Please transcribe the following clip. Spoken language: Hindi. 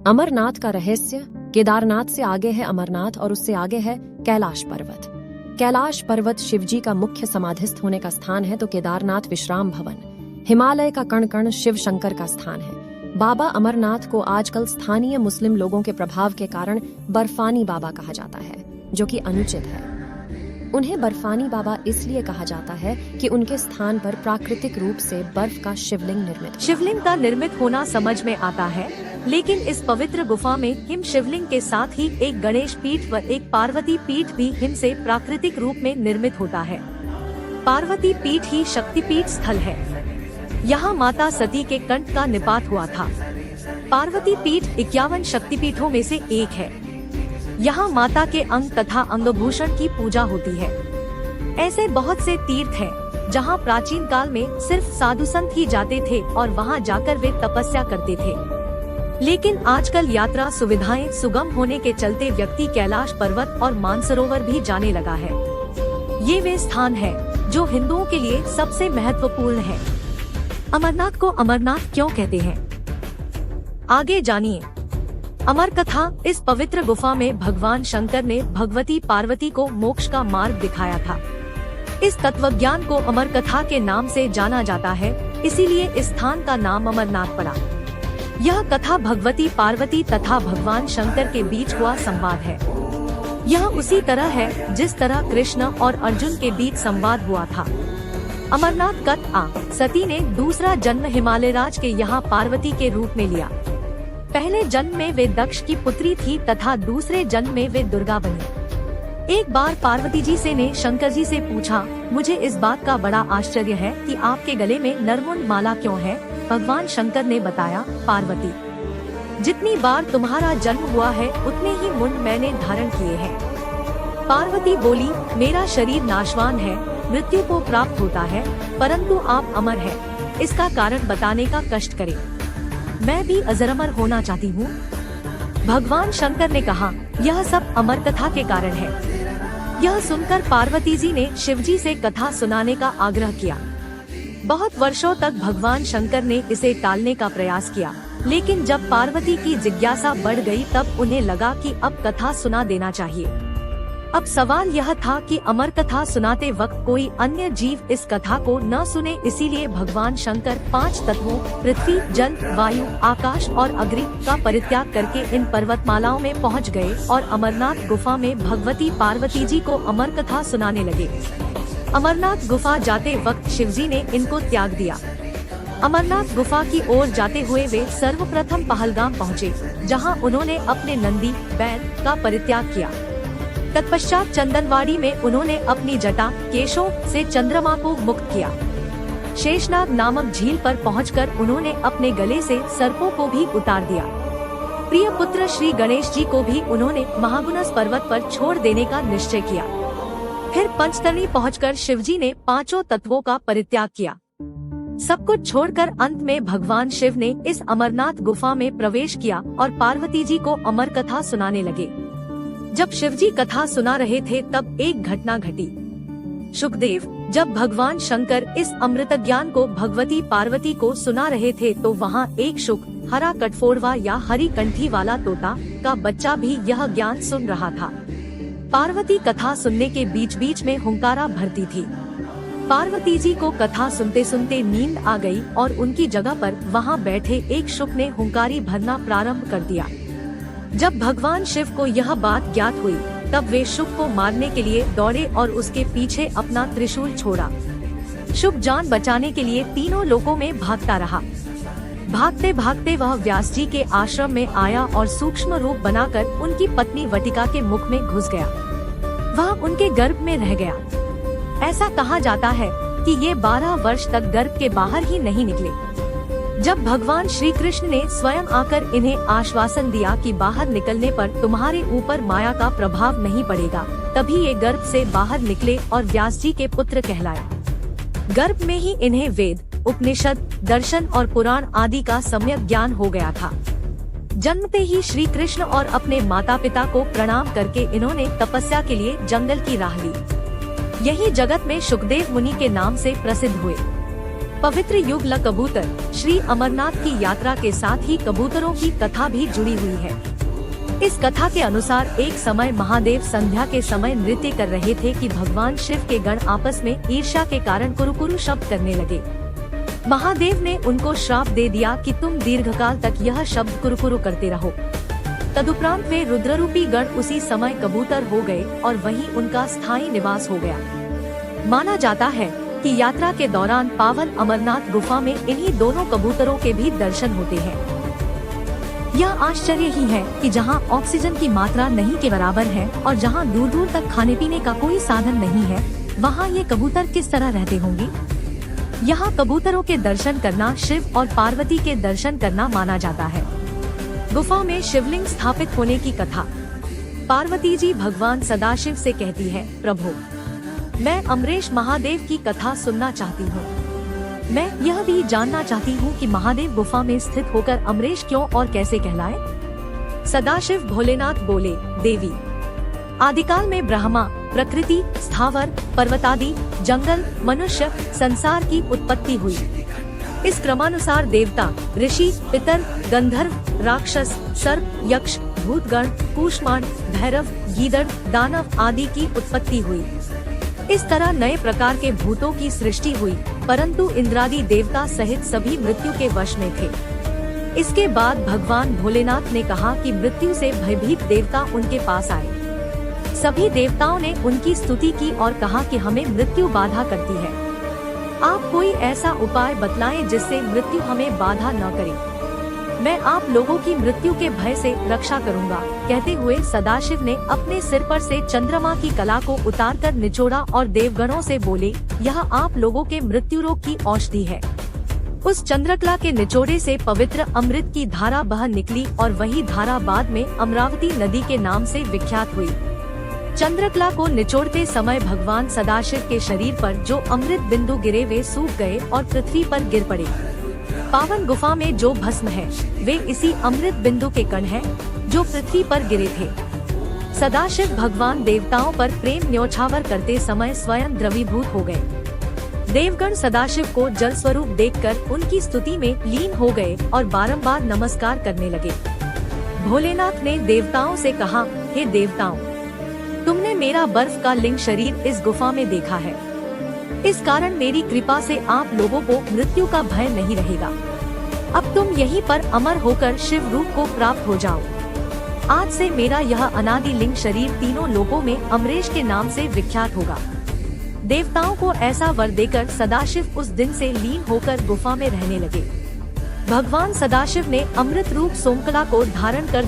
अमरनाथ का रहस्य। केदारनाथ से आगे है अमरनाथ और उससे आगे है कैलाश पर्वत। कैलाश पर्वत शिवजी का मुख्य समाधिस्थ होने का स्थान है तो केदारनाथ विश्राम भवन, हिमालय का कण कण शिव शंकर का स्थान है। बाबा अमरनाथ को आजकल स्थानीय मुस्लिम लोगों के प्रभाव के कारण बर्फानी बाबा कहा जाता है, जो कि अनुचित है। उन्हें बर्फानी बाबा इसलिए कहा जाता है कि उनके स्थान पर प्राकृतिक रूप से बर्फ का शिवलिंग का निर्मित होना समझ में आता है, लेकिन इस पवित्र गुफा में हिम शिवलिंग के साथ ही एक गणेश पीठ व एक पार्वती पीठ भी हिम से प्राकृतिक रूप में निर्मित होता है। पार्वती पीठ ही शक्तिपीठ स्थल है। यहाँ माता सती के कंठ का निपात हुआ था। पार्वती पीठ 51 शक्तिपीठों में से एक है। यहाँ माता के अंग तथा अंगभूषण की पूजा होती है। ऐसे बहुत से तीर्थ हैं, जहाँ प्राचीन काल में सिर्फ साधु संत ही जाते थे और वहाँ जाकर वे तपस्या करते थे। लेकिन आजकल यात्रा सुविधाएं सुगम होने के चलते व्यक्ति कैलाश पर्वत और मानसरोवर भी जाने लगा है। ये वे स्थान है जो हिंदुओं के लिए सबसे महत्वपूर्ण है। अमरनाथ को अमरनाथ क्यों कहते हैं, आगे जानिए। अमर कथा। इस पवित्र गुफा में भगवान शंकर ने भगवती पार्वती को मोक्ष का मार्ग दिखाया था। इस तत्वज्ञान को अमर कथा के नाम से जाना जाता है, इसीलिए इस स्थान का नाम अमरनाथ पड़ा। यह कथा भगवती पार्वती तथा भगवान शंकर के बीच हुआ संवाद है। यह उसी तरह है जिस तरह कृष्ण और अर्जुन के बीच संवाद हुआ था। अमरनाथ कथा। सती ने दूसरा जन्म हिमालय राज के यहाँ पार्वती के रूप में लिया। पहले जन्म में वे दक्ष की पुत्री थी तथा दूसरे जन्म में वे दुर्गा बनी। एक बार पार्वती जी ने शंकर जी से पूछा, मुझे इस बात का बड़ा आश्चर्य है कि आपके गले में नरमुंड माला क्यों है। भगवान शंकर ने बताया, पार्वती, जितनी बार तुम्हारा जन्म हुआ है उतने ही मुंड मैंने धारण किए हैं। पार्वती बोली, मेरा शरीर नाशवान है, मृत्यु को प्राप्त होता है, परंतु आप अमर हैं। इसका कारण बताने का कष्ट करें। मैं भी अजरअमर होना चाहती हूँ। भगवान शंकर ने कहा, यह सब अमर कथा के कारण है। यह सुनकर पार्वती जी ने शिवजी से कथा सुनाने का आग्रह किया। बहुत वर्षों तक भगवान शंकर ने इसे टालने का प्रयास किया, लेकिन जब पार्वती की जिज्ञासा बढ़ गई तब उन्हें लगा कि अब कथा सुना देना चाहिए। अब सवाल यह था कि अमर कथा सुनाते वक्त कोई अन्य जीव इस कथा को न सुने, इसीलिए भगवान शंकर 5 तत्वों पृथ्वी, जल, वायु, आकाश और अग्नि का परित्याग करके इन पर्वतमालाओं में पहुंच गए और अमरनाथ गुफा में भगवती पार्वती जी को अमर कथा सुनाने लगे। अमरनाथ गुफा जाते वक्त शिवजी ने इनको त्याग दिया। अमरनाथ गुफा की ओर जाते हुए वे सर्वप्रथम पहलगाम पहुँचे, जहाँ उन्होंने अपने नंदी बैल का परित्याग किया। तत्पश्चात चंदनवाड़ी में उन्होंने अपनी जटा केशों से चंद्रमा को मुक्त किया। शेषनाग नामक झील पर पहुंचकर उन्होंने अपने गले से सर्पों को भी उतार दिया। प्रिय पुत्र श्री गणेश जी को भी उन्होंने महागुनस पर्वत पर छोड़ देने का निश्चय किया। फिर पंचतरणी पहुंचकर शिवजी ने 5 तत्वों का परित्याग किया। सब कुछ छोड़कर अंत में भगवान शिव ने इस अमरनाथ गुफा में प्रवेश किया और पार्वती जी को अमर कथा सुनाने लगे। जब शिवजी कथा सुना रहे थे तब एक घटना घटी। शुकदेव, जब भगवान शंकर इस अमृत ज्ञान को भगवती पार्वती को सुना रहे थे तो वहाँ एक शुक, हरा कटफोड़वा या हरी कंठी वाला तोता का बच्चा भी यह ज्ञान सुन रहा था। पार्वती कथा सुनने के बीच बीच में हुंकारा भरती थी। पार्वती जी को कथा सुनते सुनते नींद आ गई और उनकी जगह पर वहाँ बैठे एक शुक ने हुंकारी भरना प्रारंभ कर दिया। जब भगवान शिव को यह बात ज्ञात हुई तब वे शुक को मारने के लिए दौड़े और उसके पीछे अपना त्रिशूल छोड़ा। शुक जान बचाने के लिए तीनों लोकों में भागता रहा। भागते भागते वह व्यास जी के आश्रम में आया और सूक्ष्म रूप बनाकर उनकी पत्नी वटिका के मुख में घुस गया। वह उनके गर्भ में रह गया। ऐसा कहा जाता है कि ये 12 वर्ष तक गर्भ के बाहर ही नहीं निकले। जब भगवान श्री कृष्ण ने स्वयं आकर इन्हें आश्वासन दिया कि बाहर निकलने पर तुम्हारे ऊपर माया का प्रभाव नहीं पड़ेगा, तभी ये गर्भ से बाहर निकले और व्यास जी के पुत्र कहलाए। गर्भ में ही इन्हें वेद, उपनिषद, दर्शन और पुराण आदि का सम्यक ज्ञान हो गया था। जन्मते ही श्री कृष्ण और अपने माता पिता को प्रणाम करके इन्होंने तपस्या के लिए जंगल की राह ली। यही जगत में शुकदेव मुनि के नाम से प्रसिद्ध हुए। पवित्र युगल कबूतर श्री अमरनाथ की यात्रा के साथ ही कबूतरों की कथा भी जुड़ी हुई है। इस कथा के अनुसार एक समय महादेव संध्या के समय नृत्य कर रहे थे कि भगवान शिव के गण आपस में ईर्ष्या के कारण कुरुकुरु शब्द करने लगे। महादेव ने उनको श्राप दे दिया कि तुम दीर्घकाल तक यह शब्द कुरुकुरु करते रहो। तदुपरांत वे रुद्ररूपी गण उसी समय कबूतर हो गए और वहीं उनका स्थायी निवास हो गया। माना जाता है कि यात्रा के दौरान पावन अमरनाथ गुफा में इन्हीं दोनों कबूतरों के भी दर्शन होते हैं। यह आश्चर्य ही है कि जहां ऑक्सीजन की मात्रा नहीं के बराबर है और जहां दूर दूर तक खाने पीने का कोई साधन नहीं है, वहां ये कबूतर किस तरह रहते होंगे। यहाँ कबूतरों के दर्शन करना शिव और पार्वती के दर्शन करना माना जाता है। गुफा में शिवलिंग स्थापित होने की कथा। पार्वती जी भगवान सदाशिव से कहती है, प्रभु मैं अमरेश महादेव की कथा सुनना चाहती हूँ। मैं यह भी जानना चाहती हूँ कि महादेव गुफा में स्थित होकर अमरेश क्यों और कैसे कहलाए। सदाशिव भोलेनाथ बोले, देवी आदिकाल में ब्रह्मा, प्रकृति, स्थावर, पर्वतादि, जंगल, मनुष्य, संसार की उत्पत्ति हुई। इस क्रमानुसार देवता, ऋषि, पितर, गंधर्व, राक्षस, सर्प, यक्ष, भूतगण, कूष्मांड, भैरव, गीदड़, दानव आदि की उत्पत्ति हुई। इस तरह नए प्रकार के भूतों की सृष्टि हुई, परंतु इंद्रादि देवता सहित सभी मृत्यु के वश में थे। इसके बाद भगवान भोलेनाथ ने कहा कि मृत्यु से भयभीत देवता उनके पास आए। सभी देवताओं ने उनकी स्तुति की और कहा कि हमें मृत्यु बाधा करती है। आप कोई ऐसा उपाय बतलाएं जिससे मृत्यु हमें बाधा न करे। मैं आप लोगों की मृत्यु के भय से रक्षा करूंगा। कहते हुए सदाशिव ने अपने सिर पर से चंद्रमा की कला को उतारकर निचोड़ा और देवगणों से बोले, यह आप लोगों के मृत्यु रोग की औषधि है। उस चंद्रकला के निचोड़े से पवित्र अमृत की धारा बह निकली और वही धारा बाद में अमरावती नदी के नाम से विख्यात हुई। चंद्रकला को निचोड़ते समय भगवान सदाशिव के शरीर पर जो अमृत बिंदु गिरे वे सूख गए और पृथ्वी पर गिर पड़े। पावन गुफा में जो भस्म है वे इसी अमृत बिंदु के कण हैं जो पृथ्वी पर गिरे थे। सदाशिव भगवान देवताओं पर प्रेम न्योछावर करते समय स्वयं द्रवीभूत हो गए। देवगण सदाशिव को जल स्वरूप देखकर उनकी स्तुति में लीन हो गए और बारंबार नमस्कार करने लगे। भोलेनाथ ने देवताओं से कहा, हे देवताओं, तुमने मेरा बर्फ का लिंग शरीर इस गुफा में देखा है। इस कारण मेरी कृपा से आप लोगों को मृत्यु का भय नहीं रहेगा। अब तुम यहीं पर अमर होकर शिव रूप को प्राप्त हो जाओ। आज से मेरा यह अनादि लिंग शरीर तीनों लोकों में अमरेश के नाम से विख्यात होगा। देवताओं को ऐसा वर देकर सदाशिव उस दिन से लीन होकर गुफा में रहने लगे। भगवान सदाशिव ने अमृत रूप सोमकला को धारण कर